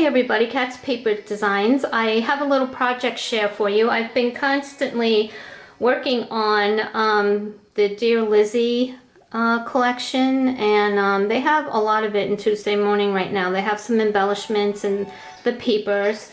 everybody, Cat's Paper Designs. I have a little project share for you. I've been constantly working on the Dear Lizzie collection, and they have a lot of it in Tuesday Morning right now. They have some embellishments and the papers.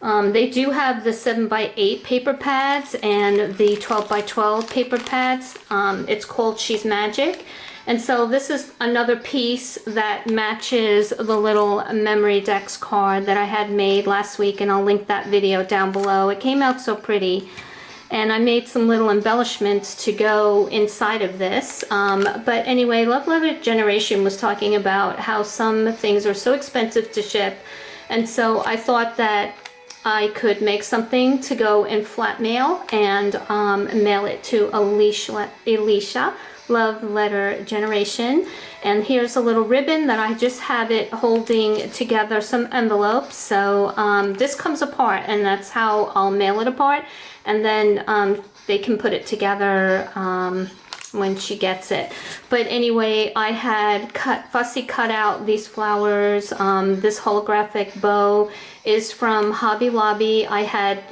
They do have the 7x8 paper pads and the 12x12 paper pads. It's called She's Magic. And so this is another piece that matches the little memory decks card that I had made last week, and I'll link that video down below. It came out so pretty, and I made some little embellishments to go inside of this. But anyway, Love Letter Generation was talking about how some things are so expensive to ship, and so I thought that I could make something to go in flat mail and mail it to Alicia, Love Letter Generation. And here's a little ribbon that I just have it holding together some envelopes. So this comes apart, and that's how I'll mail it apart, and then they can put it together when she gets it. But anyway, I had fussy cut out these flowers. This holographic bow is from Hobby Lobby. I had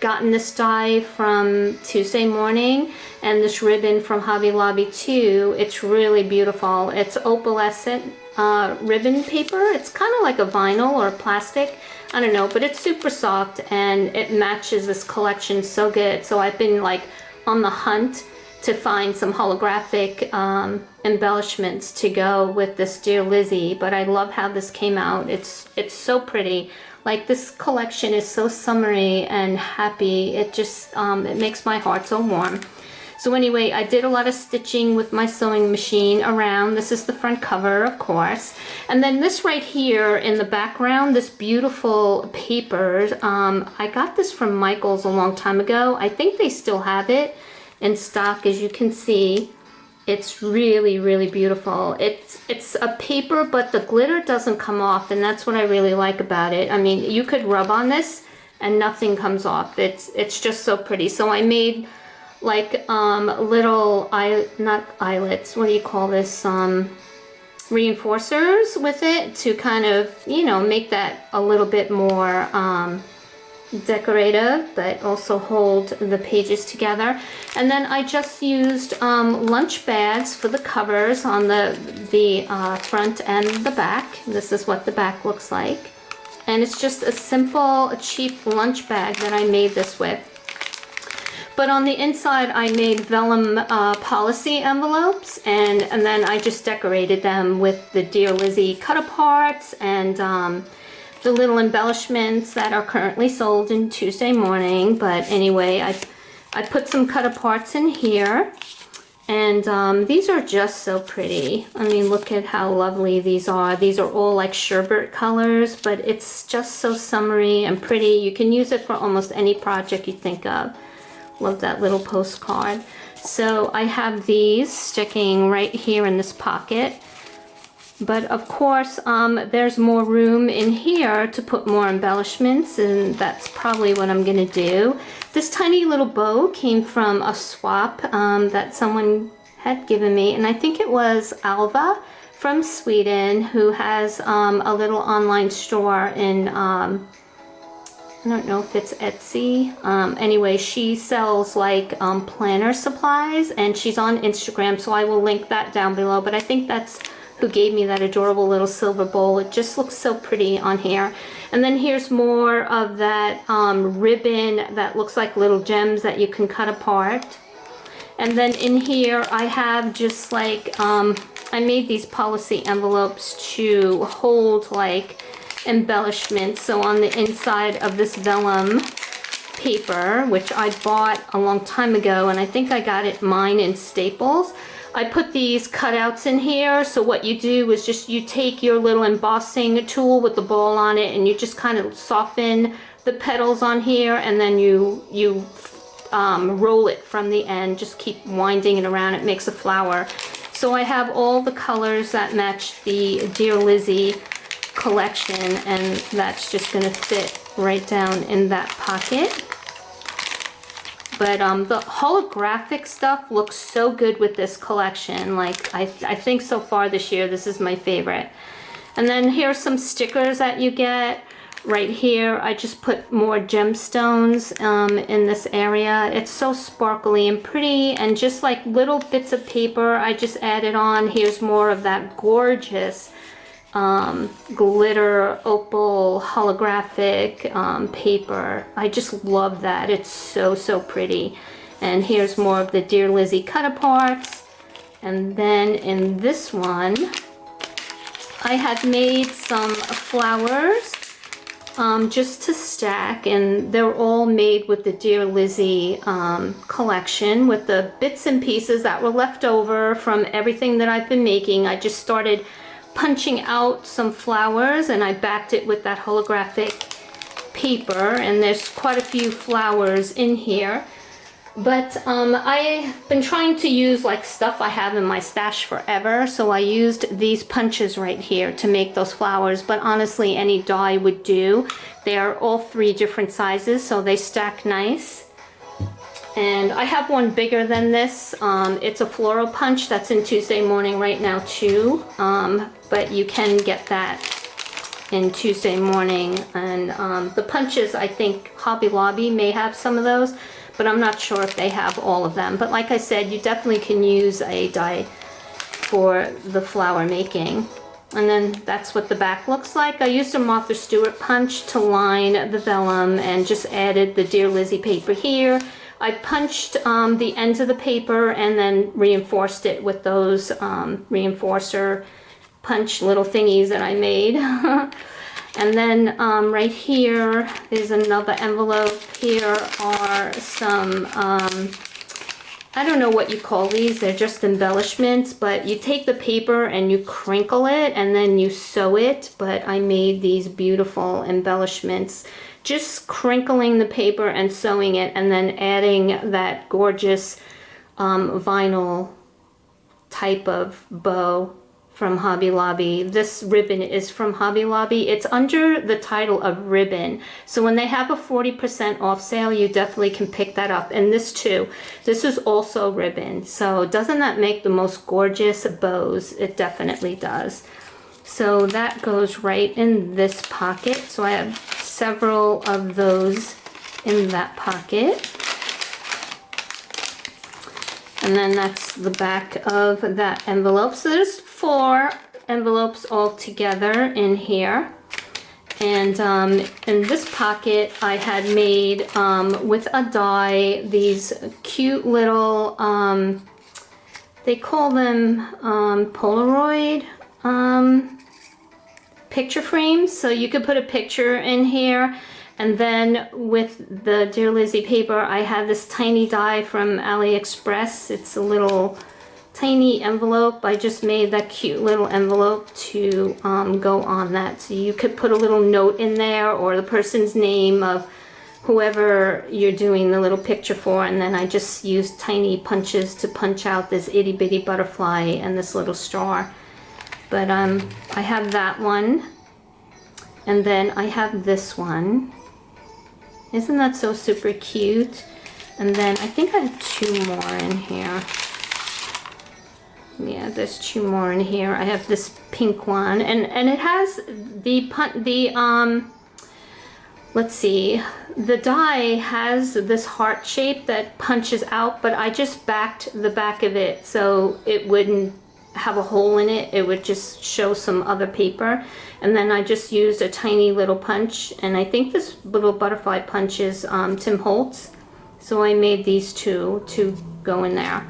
gotten this die from Tuesday Morning, and this ribbon from Hobby Lobby too. It's really beautiful. It's opalescent ribbon paper. It's kind of like a vinyl or plastic, I don't know, but it's super soft and it matches this collection so good. So I've been like on the hunt to find some holographic embellishments to go with this Dear Lizzie. But I love how this came out. It's so pretty. Like, this collection is so summery and happy. It just it makes my heart so warm. So anyway, I did a lot of stitching with my sewing machine around. This is the front cover, of course. And then this right here in the background, this beautiful paper, I got this from Michael's a long time ago. I think they still have it in stock, as you can see. It's really, really beautiful. It's a paper, but the glitter doesn't come off, and that's what I really like about it. I mean, you could rub on this and nothing comes off. It's just so pretty. So I made like little not eyelets, what do you call this, reinforcers with it to kind of, you know, make that a little bit more decorative, but also hold the pages together. And then I just used lunch bags for the covers on the front and the back. This is what the back looks like, and it's just a simple, cheap lunch bag that I made this with. But on the inside, I made vellum policy envelopes, and then I just decorated them with the Dear Lizzie cut aparts and the little embellishments that are currently sold in Tuesday Morning. But anyway, I put some cut aparts in here, and these are just so pretty. I mean, look at how lovely these are. These are all like sherbet colors, but it's just so summery and pretty. You can use it for almost any project you think of. Love that little postcard. So I have these sticking right here in this pocket. But of course, there's more room in here to put more embellishments, and that's probably what I'm gonna do. This tiny little bow came from a swap that someone had given me, and I think it was Alva from Sweden, who has a little online store in, I don't know if it's Etsy. Anyway, she sells like planner supplies, and she's on Instagram, so I will link that down below. But I think that's who gave me that adorable little silver bowl. It just looks so pretty on here. And then here's more of that ribbon that looks like little gems that you can cut apart. And then in here I have just like, I made these policy envelopes to hold like embellishments. So on the inside of this vellum paper, which I bought a long time ago, and I think I got mine in Staples, I put these cutouts in here. So what you do is just you take your little embossing tool with the ball on it, and you just kind of soften the petals on here, and then you roll it from the end. Just keep winding it around. It makes a flower. So I have all the colors that match the Dear Lizzie collection, and that's just going to fit right down in that pocket. But the holographic stuff looks so good with this collection. Like, I think so far this year, this is my favorite. And then here's some stickers that you get. right here, I just put more gemstones in this area. It's so sparkly and pretty, and just like little bits of paper I just added on. Here's more of that gorgeous glitter opal holographic paper. I just love that. It's so, so pretty. And here's more of the Dear Lizzie cut aparts. And then in this one, I had made some flowers just to stack, and they're all made with the Dear Lizzie collection, with the bits and pieces that were left over from everything that I've been making. I just started punching out some flowers, and I backed it with that holographic paper, and there's quite a few flowers in here. But I've been trying to use like stuff I have in my stash forever, so I used these punches right here to make those flowers, but honestly any die would do. They are all 3 different sizes, so they stack nice. And I have one bigger than this. It's a floral punch that's in Tuesday Morning right now too, but you can get that in Tuesday Morning. And the punches, I think Hobby Lobby may have some of those, but I'm not sure if they have all of them. But like I said, you definitely can use a die for the flower making. And then that's what the back looks like. I used a Martha Stewart punch to line the vellum and just added the Dear Lizzie paper here. I punched the ends of the paper and then reinforced it with those reinforcer punch little thingies that I made. And then right here is another envelope. Here are some, I don't know what you call these, they're just embellishments, but you take the paper and you crinkle it and then you sew it. But I made these beautiful embellishments, just crinkling the paper and sewing it, and then adding that gorgeous vinyl type of bow from Hobby Lobby. This ribbon is from Hobby Lobby. It's under the title of ribbon. So when they have a 40% off sale, you definitely can pick that up. And this too, this is also ribbon. So doesn't that make the most gorgeous bows? It definitely does. So that goes right in this pocket. So I have several of those in that pocket. And then that's the back of that envelope. So there's 4 envelopes all together in here. And in this pocket I had made with a die these cute little, they call them Polaroid picture frames. So you could put a picture in here. And then with the Dear Lizzie paper, I have this tiny die from AliExpress. It's a little tiny envelope. I just made that cute little envelope to go on that. So you could put a little note in there, or the person's name of whoever you're doing the little picture for. And then I just used tiny punches to punch out this itty bitty butterfly and this little star. But I have that one. And then I have this one. Isn't that so super cute? And then I think I have 2 more in here. Yeah, there's 2 more in here. I have this pink one, and it has let's see, the die has this heart shape that punches out, but I just backed the back of it so it wouldn't have a hole in it. It would just show some other paper. And then I just used a tiny little punch, and I think this little butterfly punch is Tim Holtz. So I made these 2 to go in there.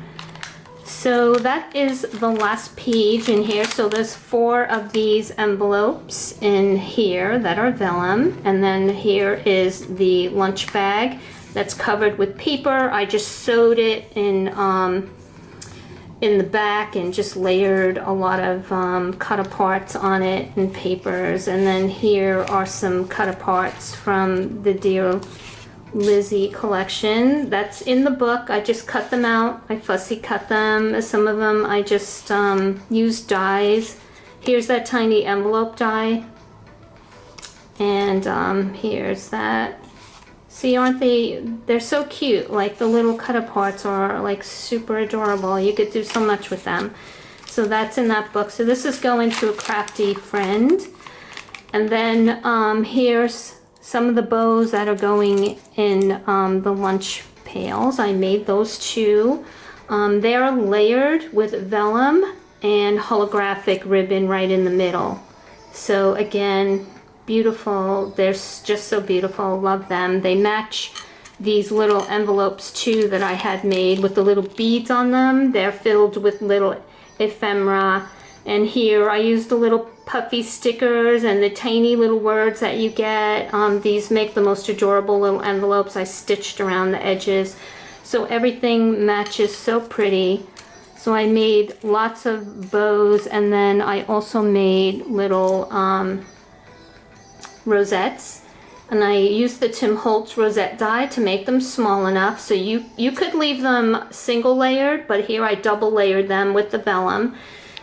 So that is the last page in here. So there's 4 of these envelopes in here that are vellum. And then here is the lunch bag that's covered with paper. I just sewed it in the back and just layered a lot of cut aparts on it and papers. And then here are some cut aparts from the Dear Lizzie collection that's in the book. I just cut them out. I fussy cut them. Some of them I just used dies. Here's that tiny envelope die, and here's that. See, aren't they're so cute. Like the little cut aparts are like super adorable. You could do so much with them. So that's in that book. So this is going to a crafty friend. And then here's some of the bows that are going in the lunch pails. I made those too. They are layered with vellum and holographic ribbon right in the middle. So again, beautiful. They're just so beautiful. Love them. They match these little envelopes too that I had made with the little beads on them. They're filled with little ephemera. And here I used the little puffy stickers and the tiny little words that you get. These make the most adorable little envelopes. I stitched around the edges. So everything matches so pretty. So I made lots of bows, and then I also made little rosettes. And I used the Tim Holtz rosette die to make them small enough. So you could leave them single layered, but here I double layered them with the vellum.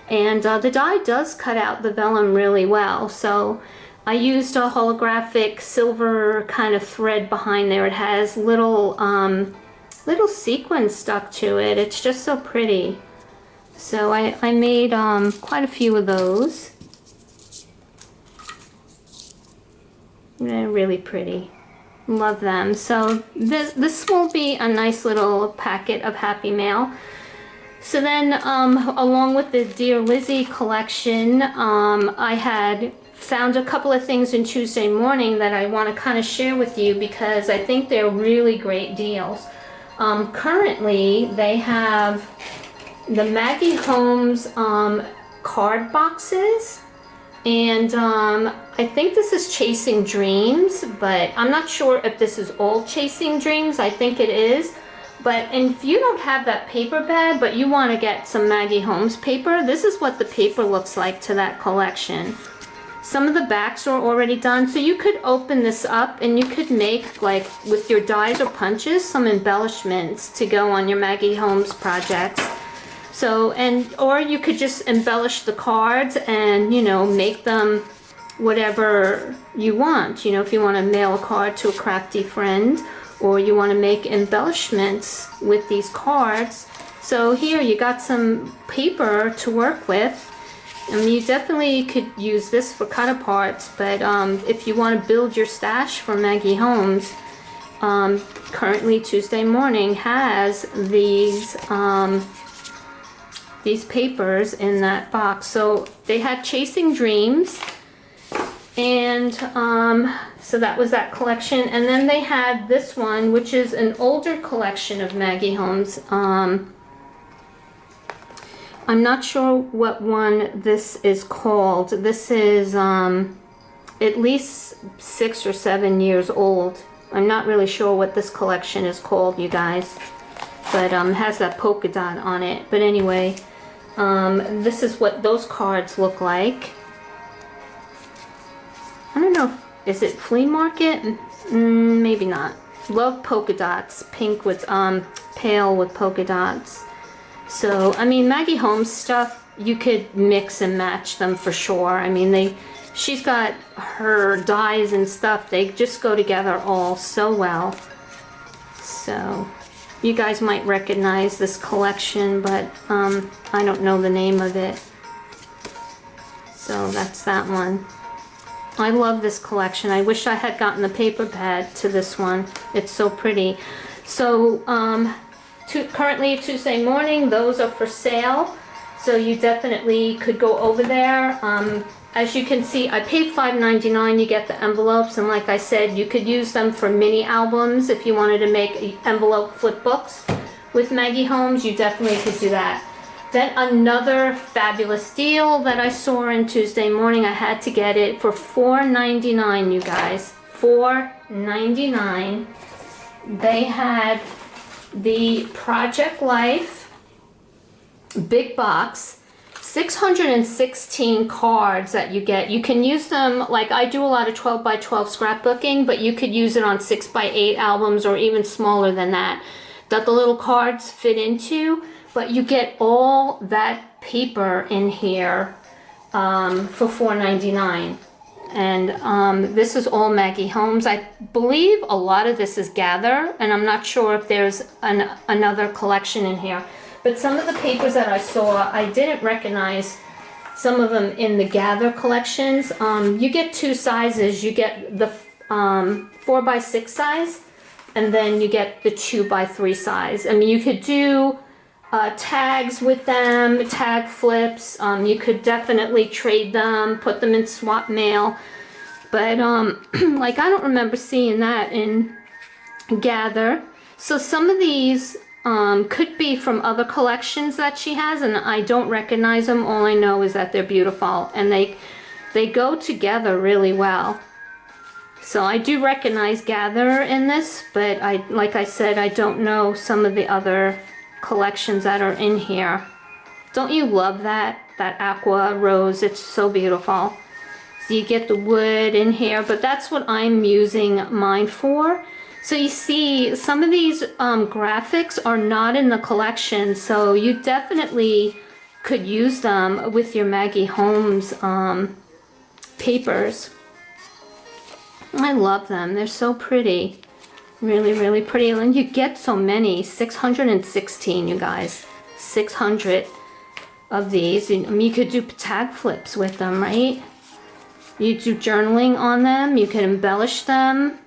And the die does cut out the vellum really well. So I used a holographic silver kind of thread behind there. It has little sequins stuck to it. It's just so pretty. So I made quite a few of those. They're really pretty. Love them. So this will be a nice little packet of Happy Mail. So then along with the Dear Lizzie collection, I had found a couple of things in Tuesday Morning that I want to kind of share with you because I think they're really great deals. Currently they have the Maggie Holmes card boxes, and I think this is Chasing Dreams, but I'm not sure if this is all Chasing Dreams. I think it is. But if you don't have that paper bag, but you want to get some Maggie Holmes paper, this is what the paper looks like to that collection. Some of the backs are already done, so you could open this up and you could make, like, with your dies or punches, some embellishments to go on your Maggie Holmes projects. So, or you could just embellish the cards and, you know, make them whatever you want. You know, if you want to mail a card to a crafty friend, or you want to make embellishments with these cards. So here you got some paper to work with. I mean, you definitely could use this for cut aparts, but if you want to build your stash for Maggie Holmes, currently Tuesday Morning has these papers in that box. So they had Chasing Dreams, and so that was that collection. And then they had this one, which is an older collection of Maggie Holmes. I'm not sure what one this is called. This is at least 6 or 7 years old. I'm not really sure what this collection is called, you guys, but has that polka dot on it. But anyway, this is what those cards look like. I don't know, is it flea market? Maybe not. Love polka dots, pink with pale with polka dots. So, I mean, Maggie Holmes stuff, you could mix and match them for sure. I mean, she's got her dies and stuff, they just go together all so well. So, you guys might recognize this collection, but I don't know the name of it. So, that's that one. I love this collection. I wish I had gotten the paper pad to this one. It's so pretty. So, currently Tuesday Morning, those are for sale. So you definitely could go over there. As you can see, I paid $5.99. You get the envelopes, and like I said, you could use them for mini albums if you wanted to make envelope flip books with Maggie Holmes. You definitely could do that. Then another fabulous deal that I saw in Tuesday Morning, I had to get it for $4.99, you guys. $4.99. They had the Project Life big box, 616 cards that you get. You can use them, like I do a lot of 12 by 12 scrapbooking, but you could use it on 6 by 8 albums or even smaller than that the little cards fit into. But you get all that paper in here for $4.99. And this is all Maggie Holmes. I believe a lot of this is Gather, and I'm not sure if there's another collection in here. But some of the papers that I saw, I didn't recognize some of them in the Gather collections. You get two sizes. You get the 4x6 size, and then you get the 2x3 size. I mean, you could do tags with them, tag flips. You could definitely trade them, put them in swap mail. But like, I don't remember seeing that in Gather. So some of these could be from other collections that she has, and I don't recognize them. All I know is that they're beautiful, and they go together really well. So I do recognize Gather in this, but like I said, I don't know some of the other collections that are in here. Don't you love that aqua rose? It's so beautiful. So you get the wood in here, but that's what I'm using mine for. So you see, some of these graphics are not in the collection, so you definitely could use them with your Maggie Holmes papers. I love them. They're so pretty. Really, really pretty. And you get so many. 616, you guys. 600 of these. I mean, you could do tag flips with them, right? You do journaling on them. You can embellish them.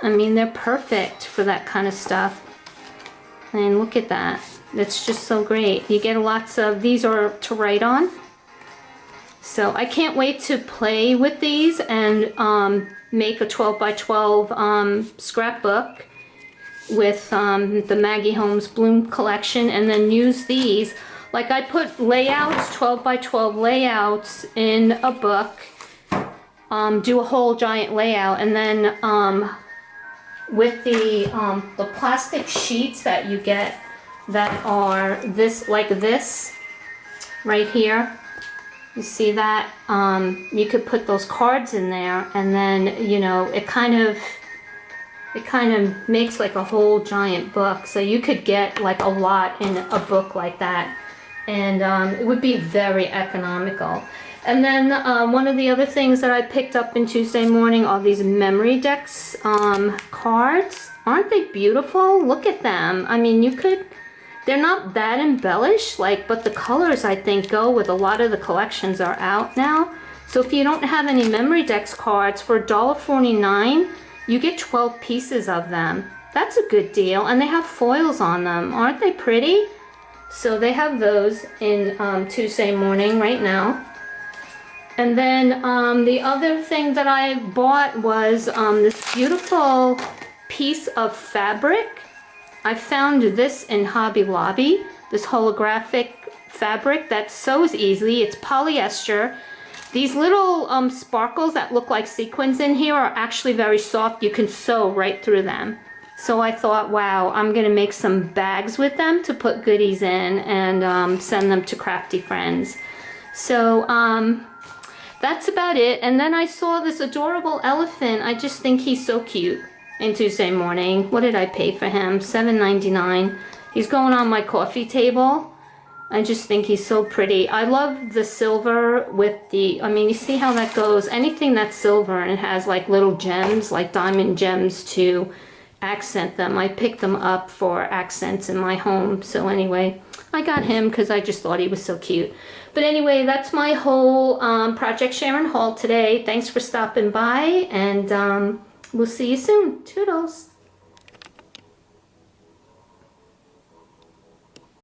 I mean, they're perfect for that kind of stuff. And look at that. It's just so great. You get lots of, these are to write on. So I can't wait to play with these and make a 12x12 scrapbook with the Maggie Holmes Bloom collection, and then use these. Like, I put layouts, 12x12 layouts in a book, do a whole giant layout, and then with the plastic sheets that you get that are this, like this right here, you see that, you could put those cards in there, and then, you know, it kind of makes like a whole giant book. So you could get like a lot in a book like that, and it would be very economical. And then one of the other things that I picked up in Tuesday morning are these memory decks cards. Aren't they beautiful? Look at them. I mean, you could, they're not that embellished, like, but the colors, I think, go with a lot of the collections are out now. So if you don't have any memory decks cards, for $1.49, you get 12 pieces of them. That's a good deal, and they have foils on them. Aren't they pretty? So they have those in Tuesday morning right now. And then the other thing that I bought was this beautiful piece of fabric. I found this in Hobby Lobby, this holographic fabric that sews easily. It's polyester. These little sparkles that look like sequins in here are actually very soft. You can sew right through them. So I thought, wow, I'm gonna make some bags with them to put goodies in and send them to crafty friends. So that's about it. And then I saw this adorable elephant. I just think he's so cute. In Tuesday morning, what did I pay for him? $7.99. He's going on my coffee table. I just think he's so pretty. I love the silver with the, I mean, you see how that goes. Anything that's silver and it has like little gems, like diamond gems to accent them. I picked them up for accents in my home. So anyway, I got him because I just thought he was so cute. But anyway, that's my whole Project Sharon haul today. Thanks for stopping by, and we'll see you soon. Toodles.